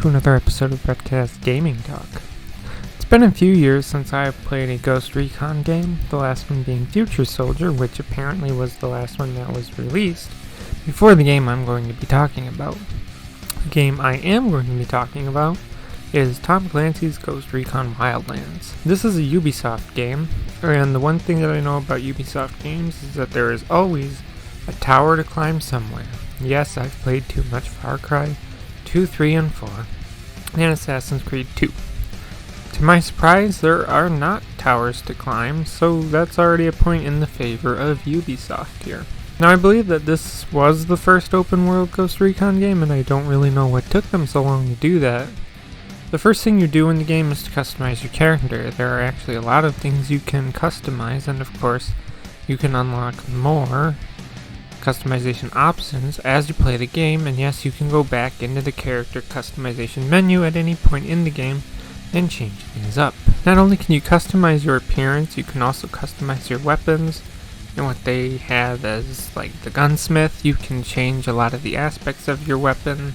to another episode of Redcast Gaming Talk. It's been a few years since I've played a Ghost Recon game, the last one being Future Soldier, which apparently was the last one that was released before the game I'm going to be talking about. The game I am going to be talking about is Tom Clancy's Ghost Recon Wildlands. This is a Ubisoft game, and the one thing that I know about Ubisoft games is that there is always a tower to climb somewhere. Yes, I've played too much Far Cry 2, 3, and 4, and Assassin's Creed 2. To my surprise, there are not towers to climb, so that's already a point in the favor of Ubisoft here. Now, I believe that this was the first open-world Ghost Recon game, and I don't really know what took them so long to do that. The first thing you do in the game is to customize your character. There are actually a lot of things you can customize, and of course, you can unlock more customization options as you play the game, and yes, you can go back into the character customization menu at any point in the game and change things up. Not only can you customize your appearance, you can also customize your weapons and what they have as like the gunsmith. You can change a lot of the aspects of your weapon,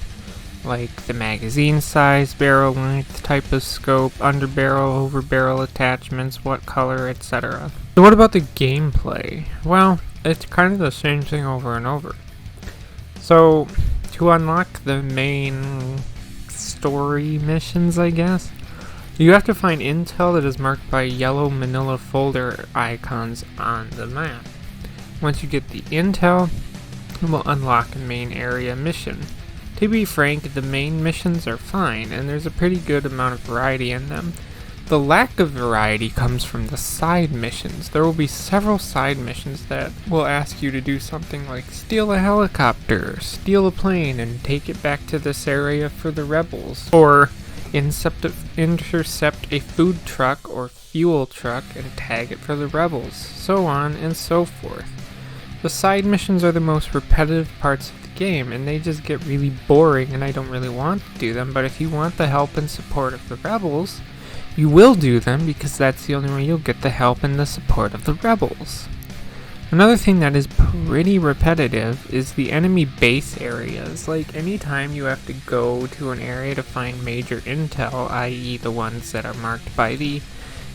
like the magazine size, barrel length, type of scope, underbarrel, overbarrel attachments, what color, etc. So what about the gameplay? Well, it's kind of the same thing over and over. So, to unlock the main story missions, I guess, you have to find intel that is marked by yellow manila folder icons on the map. Once you get the intel, you will unlock a main area mission. To be frank, the main missions are fine, and there's a pretty good amount of variety in them. The lack of variety comes from the side missions. There will be several side missions that will ask you to do something like steal a helicopter, steal a plane, and take it back to this area for the rebels, or intercept a food truck or fuel truck and tag it for the rebels, so on and so forth. The side missions are the most repetitive parts of the game, and they just get really boring, and I don't really want to do them, but if you want the help and support of the rebels, you will do them, because that's the only way you'll get the help and the support of the rebels. Another thing that is pretty repetitive is the enemy base areas. Like, anytime you have to go to an area to find major intel, i.e. the ones that are marked by the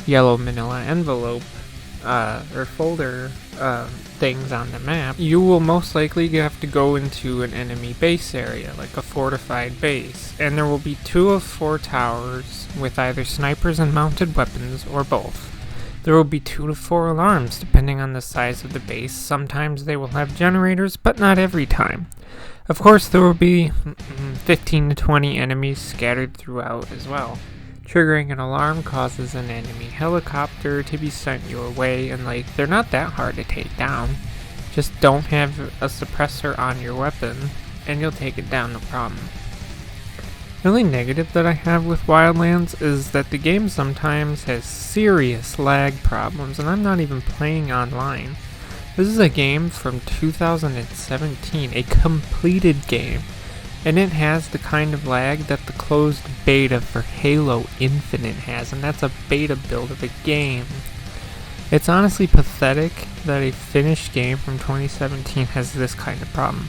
yellow manila envelope, or folder things on the map, you will most likely have to go into an enemy base area, like a fortified base, and there will be 2 of 4 towers with either snipers and mounted weapons, or both. There will be 2 to 4 alarms, depending on the size of the base. Sometimes they will have generators, but not every time. Of course, there will be 15 to 20 enemies scattered throughout as well. Triggering an alarm causes an enemy helicopter to be sent your way, and they're not that hard to take down. Just don't have a suppressor on your weapon, and you'll take it down, no problem. The only negative that I have with Wildlands is that the game sometimes has serious lag problems, and I'm not even playing online. This is a game from 2017, a completed game, and it has the kind of lag that the closed beta for Halo Infinite has, and that's a beta build of a game. It's honestly pathetic that a finished game from 2017 has this kind of problem.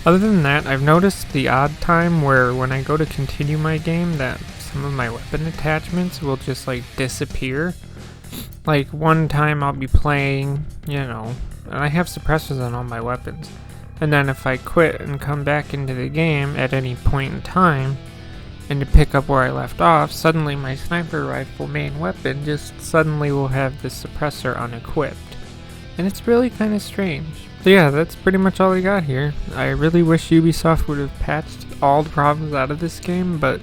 Other than that, I've noticed the odd time where when I go to continue my game that some of my weapon attachments will just disappear. Like, one time I'll be playing, and I have suppressors on all my weapons. And then if I quit and come back into the game at any point in time, and to pick up where I left off, suddenly my sniper rifle main weapon just suddenly will have the suppressor unequipped. And it's really kind of strange. So yeah, that's pretty much all I got here. I really wish Ubisoft would have patched all the problems out of this game, but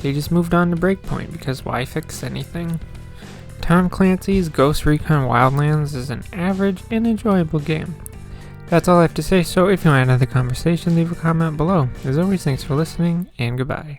they just moved on to Breakpoint, because why fix anything? Tom Clancy's Ghost Recon Wildlands is an average and enjoyable game. That's all I have to say, so if you want to add to the conversation, leave a comment below. As always, thanks for listening, and goodbye.